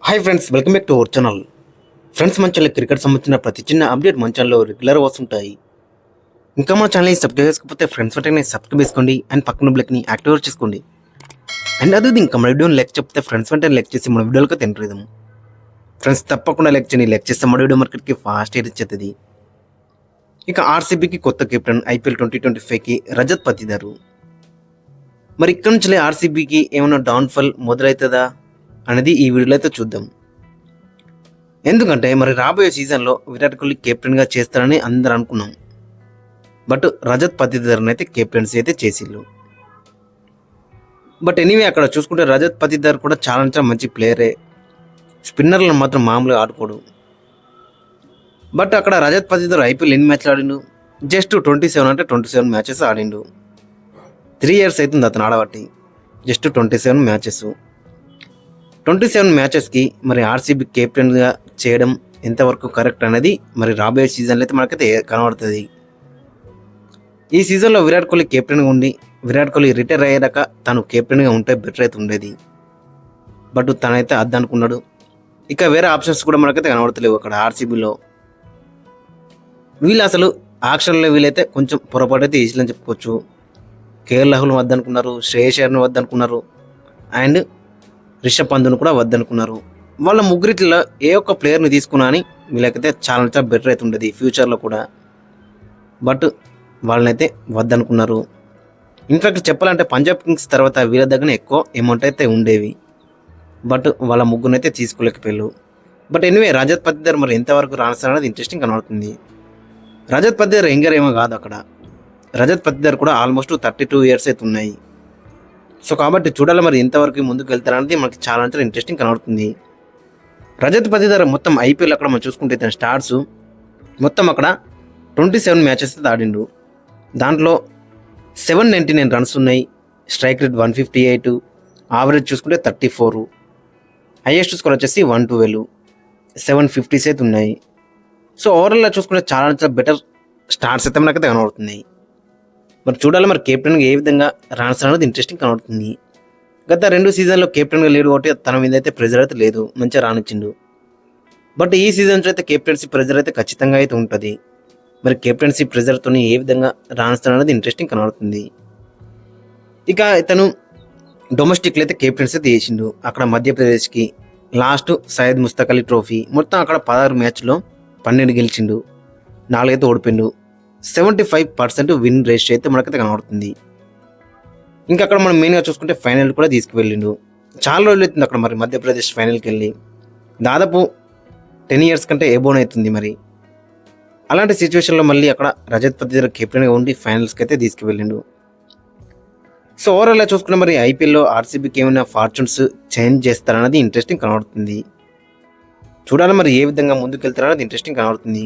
Hi friends, welcome back to our channel. Friends, మన channel cricket సంబంధించిన ప్రతి చిన్న అప్డేట్ మన ఛానల్లో రెగ్యులర్ వస్తుంటాయి. ఇంకా మన ఛానల్ని సబ్స్క్రైబ్ చేసుకోకపోతే ఫ్రెండ్స్ వెంటనే సబ్స్క్రైబ్ చేసుకోండి అండ్ పక్కన బ్లెక్ని యాక్టివేట్ చేసుకోండి. అండ్ అదే ఇంకా మన వీడియోని లైక్ చెప్తే ఫ్రెండ్స్ వెంటనే లైక్ చేసి మన వీడియోలకు తింటాం. ఫ్రెండ్స్ తప్పకుండా లైక్ చేయండి. లైక్ చేస్తే మన వీడియో మార్కెట్కి ఫాస్ట్ వచ్చేది. ఇక ఆర్సీబీకి కొత్త కెప్టెన్ ఐపీఎల్ 2025కి రజత్ పతిదారు. మరి ఇక్కడ నుంచి ఆర్సీబీకి ఏమైనా డౌన్ఫాల్ మొదలవుతుందా అనేది ఈ వీడియోలో అయితే చూద్దాం. ఎందుకంటే మరి రాబోయే సీజన్లో విరాట్ కోహ్లీ కెప్టెన్గా చేస్తారని అందరు అనుకున్నాం. బట్ రజత్ పతిదార్ని అయితే కెప్టెన్సీ అయితే చేసిళ్ళు. బట్ ఎనీవే అక్కడ చూసుకుంటే రజత్ పతిదార్ కూడా చాలా మంచి ప్లేయరే. స్పిన్నర్లను మాత్రం మామూలుగా ఆడుకోడు. బట్ అక్కడ రజత్ పతిదార్ ఐపీఎల్ ఎన్ని మ్యాచ్లు ఆడిండు? జస్ట్ 27 మ్యాచెస్ ఆడిండు. 3 years అవుతుంది అతను ఆడబట్టి. Just 27 matches. 27 మ్యాచెస్కి మరి ఆర్సీబీ కెప్టెన్గా చేయడం ఎంతవరకు కరెక్ట్ అనేది మరి రాబోయే సీజన్లో అయితే మనకైతే కనబడుతుంది. ఈ సీజన్లో విరాట్ కోహ్లీ కెప్టెన్గా ఉండి విరాట్ కోహ్లీ రిటైర్ అయ్యాక తను కెప్టెన్గా ఉంటే బెటర్ అయితే ఉండేది. బట్ తనైతే అద్దనుకున్నాడు. ఇక వేరే ఆప్షన్స్ కూడా మనకైతే కనబడతలేవు అక్కడ ఆర్సీబీలో. వీళ్ళు అసలు ఆక్షన్లో వీళ్ళైతే కొంచెం పొరపాటు అయితే చేసిలని చెప్పుకోవచ్చు. కేఎల్ రాహుల్ వద్దనుకున్నారు, శ్రేయస్ అయ్యర్ని వద్దనుకున్నారు, అండ్ రిషబ్ పంత్ను కూడా వద్దనుకున్నారు. వాళ్ళ ముగ్గురిలో ఏ ఒక్క ప్లేయర్ని తీసుకున్నా అని వీళ్ళకైతే చాలా బెటర్ అయితే ఉండేది ఫ్యూచర్లో కూడా. బట్ వాళ్ళనైతే వద్దనుకున్నారు. ఇన్ఫ్యాక్ట్ చెప్పాలంటే పంజాబ్ కింగ్స్ తర్వాత వీళ్ళ దగ్గర ఎక్కువ అమౌంట్ అయితే ఉండేవి. బట్ వాళ్ళ ముగ్గురునైతే తీసుకోలేకపోయారు. బట్ ఎనివే రజత్ పతిదార్ మరి ఎంతవరకు రాణిస్తారనేది ఇంట్రెస్టింగ్ కనబడుతుంది. రజత్ పతిదార్ యంగర్ ఏమో కాదు అక్కడ. రజత్ పతిదార్ కూడా ఆల్మోస్ట్ 32 years అయితే ఉన్నాయి. సో కాబట్టి చూడాలి మరి ఎంతవరకు ముందుకు వెళ్తారనేది మనకి చాలా ఇంట్రెస్టింగ్ కనబడుతుంది. రజత్ పతిదార్ మొత్తం ఐపీఎల్ అక్కడ మనం చూసుకుంటే తన స్టార్ట్స్ మొత్తం అక్కడ 27 మ్యాచెస్ ఆడిండు. దాంట్లో 799 runs ఉన్నాయి. స్ట్రైక్ రేట్ 158, యావరేజ్ చూసుకుంటే 34, హైయెస్ట్ స్కోర్ వచ్చేసి 112, 750s అయితే ఉన్నాయి. సో ఓవరాల్గా చూసుకుంటే చాలా బెటర్ స్టార్ట్స్ అయితే మనకైతే కనబడుతున్నాయి. మరి చూడాలి మరి కెప్టెన్గా ఏ విధంగా రాణిస్తారు అనేది ఇంట్రెస్టింగ్ కనబడుతుంది. గత 2 సీజన్లో కెప్టెన్గా లేడు కాబట్టి తన మీద అయితే ప్రెజర్ అయితే లేదు, మంచిగా రాణించిండు. బట్ ఈ సీజన్స్ అయితే కెప్టెన్సీ ప్రెజర్ అయితే ఖచ్చితంగా అయితే ఉంటుంది. మరి కెప్టెన్సీ ప్రెజర్తో ఏ విధంగా రాణిస్తారు అనేది ఇంట్రెస్టింగ్ కనబడుతుంది. ఇక ఇతను డొమెస్టిక్లో అయితే కెప్టెన్సీ అయితే చేసిండు. అక్కడ మధ్యప్రదేశ్కి లాస్ట్ సయ్యద్ ముస్తక్ అలీ ట్రోఫీ మొత్తం అక్కడ 16 మ్యాచ్లో 12 గెలిచిండు, 4 అయితే ఓడిపోయిండు. 75% విన్ రేషియో అయితే మనకైతే కనబడుతుంది. ఇంకా అక్కడ మనం మెయిన్గా చూసుకుంటే ఫైనల్ కూడా తీసుకువెళ్ళిండు. చాలా రోజులు అవుతుంది అక్కడ మరి మధ్యప్రదేశ్ ఫైనల్కి వెళ్ళి. దాదాపు 10 years కంటే ఎబోన్ అవుతుంది. మరి అలాంటి సిచ్యువేషన్లో మళ్ళీ అక్కడ రజత్ పతిదార్ కెప్టెన్గా ఉండి ఫైనల్స్కి అయితే తీసుకువెళ్ళిండు. సో ఓవరాల్గా చూసుకుంటే మరి ఐపీఎల్లో ఆర్సీబీకి ఏమైనా ఫార్చ్యూన్స్ చేంజ్ చేస్తారన్నది ఇంట్రెస్టింగ్ కనబడుతుంది. చూడాలి మరి ఏ విధంగా ముందుకు వెళ్తారన్నది ఇంట్రెస్టింగ్ కనబడుతుంది.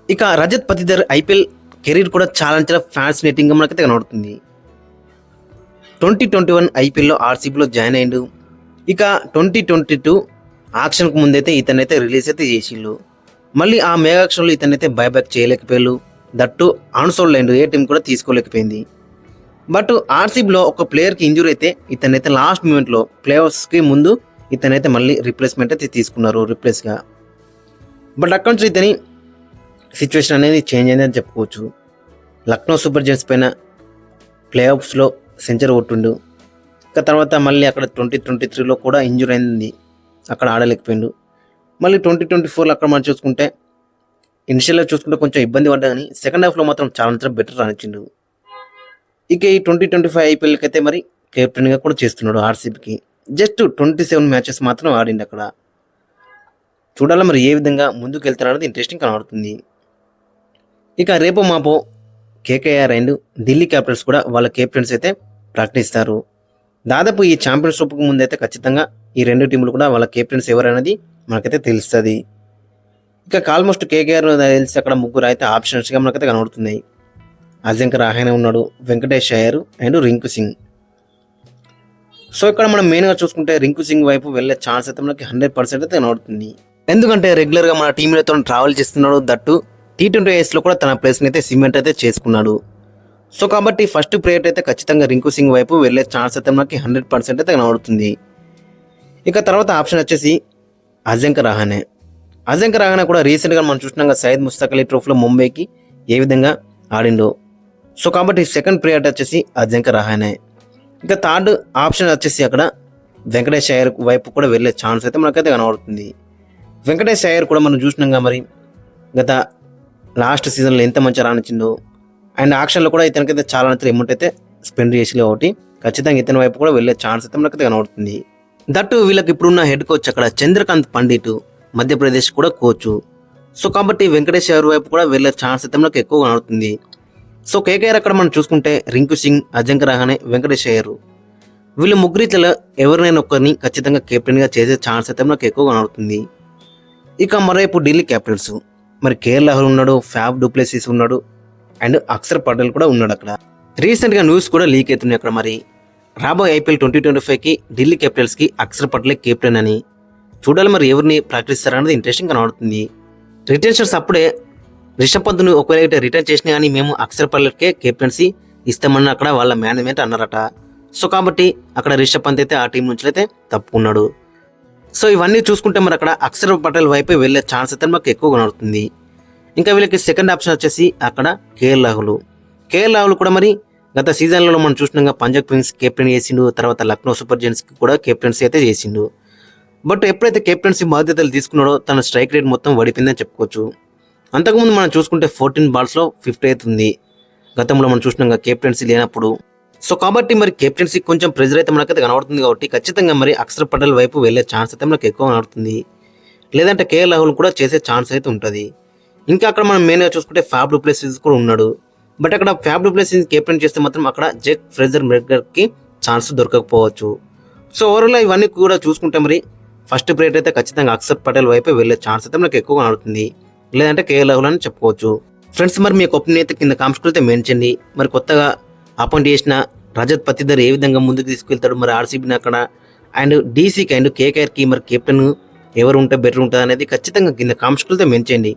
ఇక రజత్ పతిదార్ ఐపీఎల్ కెరీర్ కూడా చాలా ఫ్యాసినేటింగ్గా మనకైతే కనబడుతుంది. 2021 ఐపీఎల్లో ఆర్సీబీలో జాయిన్ అయ్యిండు. ఇక 2022 ఆక్షన్కు ముందైతే ఇతనైతే రిలీజ్ అయితే చేసిళ్ళు. మళ్ళీ ఆ మెగా ఆక్షన్లో ఇతనైతే బైబ్యాక్ చేయలేకపోయారు. దట్టు అన్సోల్డ్ అయ్యిండు, ఏ టీం కూడా తీసుకోలేకపోయింది. బట్ ఆర్సీబీలో ఒక ప్లేయర్కి ఇంజూరీ అయితే ఇతనైతే లాస్ట్ మూమెంట్లో ప్లేఆఫ్స్కి ముందు ఇతనైతే మళ్ళీ రిప్లేస్మెంట్ అయితే తీసుకున్నారు రిప్లేస్గా. బట్ అక్కడి నుంచి ఇతని సిచ్యువేషన్ అనేది చేంజ్ అయిందని చెప్పుకోవచ్చు. లక్నో సూపర్ జైంట్స్ పైన ప్లేఆఫ్స్లో సెంచరీ కొట్టిండు. ఇక తర్వాత మళ్ళీ అక్కడ 2023లో కూడా ఇంజూరీ అయింది, అక్కడ ఆడలేకపోయిండు. మళ్ళీ 2024లో అక్కడ మనం చూసుకుంటే ఇనిషియల్గా చూసుకుంటే కొంచెం ఇబ్బంది పడ్డా కానీ సెకండ్ హాఫ్లో మాత్రం చాలా బెటర్ రానిచ్చిండు. ఇక ఈ 2025 ఐపీఎల్కి అయితే మరి కెప్టెన్గా కూడా చేస్తున్నాడు ఆర్సీబీకి. జస్ట్ 27 మ్యాచెస్ మాత్రం ఆడిండు అక్కడ. చూడాలి మరి ఏ విధంగా ముందుకు వెళ్తారనేది ఇంట్రెస్టింగ్ కనబడుతుంది. ఇక రేపు మాపో కేకేఆర్ అండ్ ఢిల్లీ క్యాపిటల్స్ కూడా వాళ్ళ కెప్టెన్స్ అయితే ప్రకటిస్తారు. దాదాపు ఈ ఛాంపియన్స్ ట్రోఫీకి ముందైతే ఖచ్చితంగా ఈ 2 టీములు కూడా వాళ్ళ కెప్టెన్స్ ఎవరనేది మనకైతే తెలుస్తుంది. ఇక ఆల్మోస్ట్ కేకేఆర్ తెలిసి అక్కడ ముగ్గురు అయితే ఆప్షన్స్గా మనకైతే కనబడుతున్నాయి. అజింక్య రహానే ఉన్నాడు, వెంకటేష్ అయ్యర్ అండ్ రింకు సింగ్. సో ఇక్కడ మనం మెయిన్గా చూసుకుంటే రింకు సింగ్ వైపు వెళ్ళే ఛాన్స్ అయితే మనకి 100% అయితే కనబడుతుంది. ఎందుకంటే రెగ్యులర్గా మన టీంలతో ట్రావెల్ చేస్తున్నాడు. దట్టు T20Isలో కూడా తన ప్లేస్ని అయితే సిమెంట్ అయితే చేసుకున్నాడు. సో కాబట్టి ఫస్ట్ ప్లేయర్ అయితే ఖచ్చితంగా రింకు సింగ్ వైపు వెళ్ళే ఛాన్స్ అయితే మనకి 100% అయితే కనబడుతుంది. ఇక తర్వాత ఆప్షన్ వచ్చేసి అజింక్య రహానే. అజింక్య రహానే కూడా రీసెంట్గా మనం చూసినాక సయ్యద్ ముస్తక్ అలీ ట్రోఫీలో ముంబైకి ఏ విధంగా ఆడిండో. సో కాబట్టి సెకండ్ ప్రియారిటీ వచ్చేసి అజింక్య రహానే. ఇంకా థర్డ్ ఆప్షన్ వచ్చేసి అక్కడ వెంకటేష్ అయ్యర్ వైపు కూడా వెళ్ళే ఛాన్స్ అయితే మనకైతే కనబడుతుంది. వెంకటేష్ అయ్యర్ కూడా మనం చూసినాం మరి గత లాస్ట్ సీజన్లో ఎంత మంచిగా రాణించిందో, అండ్ ఆక్షన్లో కూడా ఇతనికైతే చాలా అమౌంట్ అయితే స్పెండ్ చేసి కాబట్టి ఖచ్చితంగా ఇతని వైపు కూడా వెళ్ళే ఛాన్స్ అయితే మనకైతే కనబడుతుంది. దట్టు వీళ్ళకి ఇప్పుడున్న హెడ్ కోచ్ అక్కడ చంద్రకాంత్ పండిట్, మధ్యప్రదేశ్ కూడా కోచ్. సో కాబట్టి వెంకటేష్ అయ్యర్ వైపు కూడా వెళ్ళే ఛాన్స్ అయితే మనకు ఎక్కువ కనబడుతుంది. సో కేకేఆర్ అక్కడ మనం చూసుకుంటే రింకు సింగ్, అజింక్య రహానే, వెంకటేష్ అయ్యర్ వీళ్ళు ముగ్గురిలో ఎవరినైనా ఒక్కరిని ఖచ్చితంగా కెప్టెన్గా చేసే ఛాన్స్ అయితే మనకు ఎక్కువ కనబడుతుంది. ఇక మరోవైపు ఢిల్లీ క్యాపిటల్స్ మరి కేఎల్ రాహుల్ ఉన్నాడు, ఫ్యాఫ్ డూప్లెసిస్ ఉన్నాడు, అండ్ అక్షర్ పటేల్ కూడా ఉన్నాడు. అక్కడ రీసెంట్గా న్యూస్ కూడా లీక్ అవుతున్నాయి అక్కడ మరి రాబోయే ఐపీఎల్ 2025కి ఢిల్లీ క్యాపిటల్స్కి అక్షర్ పటేల్ కెప్టెన్ అని. చూడాలి మరి ఎవరిని ప్రకటిస్తారనేది ఇంట్రెస్టింగ్ కనబడుతుంది. రిటెన్షన్స్ అప్పుడే రిషబ్ పంత్ను ఒకవేళ రిటర్న్ చేసినా కానీ మేము అక్షర్ పటేల్కే కెప్టెన్సీ ఇస్తామని అక్కడ వాళ్ళ మేనేజ్మెంట్ అన్నారట. సో కాబట్టి అక్కడ రిషబ్ పంత్ అయితే ఆ టీం నుంచి అయితే తప్పుకున్నాడు. సో ఇవన్నీ చూసుకుంటే మరి అక్కడ అక్షర్ పటేల్ వైపు వెళ్ళే ఛాన్స్ అయితే మాకు ఎక్కువ కనబడుతుంది. ఇంకా వీళ్ళకి సెకండ్ ఆప్షన్ వచ్చేసి అక్కడ కేఎల్ రాహుల్. కేఎల్ రాహుల్ కూడా మరి గత సీజన్లలో మనం చూసినాక పంజాబ్ కింగ్స్ కెప్టెన్ చేసిండు, తర్వాత లక్నో సూపర్ జైంట్స్కి కూడా కెప్టెన్సీ అయితే చేసిండు. బట్ ఎప్పుడైతే కెప్టెన్సీ బాధ్యతలు తీసుకున్నాడో తన స్ట్రైక్ రేట్ మొత్తం పడిపోయిందని చెప్పుకోవచ్చు. అంతకుముందు మనం చూసుకుంటే 14 బాల్స్లో 50 అవుతుంది గతంలో మనం చూసినాక కెప్టెన్సీ లేనప్పుడు. సో కాబట్టి మరి కెప్టెన్సీ కొంచెం ప్రెజర్ అయితే మనకైతే కనబడుతుంది కాబట్టి ఖచ్చితంగా మరి అక్షర్ పటేల్ వైపు వెళ్ళే ఛాన్స్ అయితే మనకు ఎక్కువ కనబడుతుంది. లేదంటే కేఎల్ రాహుల్ కూడా చేసే ఛాన్స్ అయితే ఉంటుంది. ఇంకా అక్కడ మనం మెయిన్గా చూసుకుంటే ఫ్యాఫ్ డూప్లెసిస్ కూడా ఉన్నాడు. బట్ అక్కడ ఫ్యాఫ్ డూప్లెసిస్ కెప్టెన్ చేస్తే మాత్రం అక్కడ జెక్ ఫ్రేజర్ మెర్గర్కి ఛాన్స్ దొరకకపోవచ్చు. సో ఓవరాల్ ఇవన్నీ కూడా చూసుకుంటే మరి ఫస్ట్ ప్లేయర్ అయితే ఖచ్చితంగా అక్షర్ పటేల్ వైపు వెళ్ళే ఛాన్స్ అయితే మనకు ఎక్కువ కనబడుతుంది. లేదంటే కేఎల్ రాహుల్ అని చెప్పుకోవచ్చు. ఫ్రెండ్స్ మరి మీ ఒపీనియన్ అయితే కింద కామెంట్స్ అయితే మెన్షన్ చేయండి. మరి కొత్తగా అపాయింట్ చేసిన రజత్ పతిదర్ ఏ విధంగా ముందుకు తీసుకెళ్తాడు మరి ఆర్సీబీని అక్కడ, అండ్ డీసీకి అండ్ కేకేఆర్కి మరి కెప్టెన్ ఎవరు ఉంటే బెటర్ ఉంటుంది అనేది ఖచ్చితంగా కింద కామెంట్స్ అయితే మెన్షన్ చేయండి.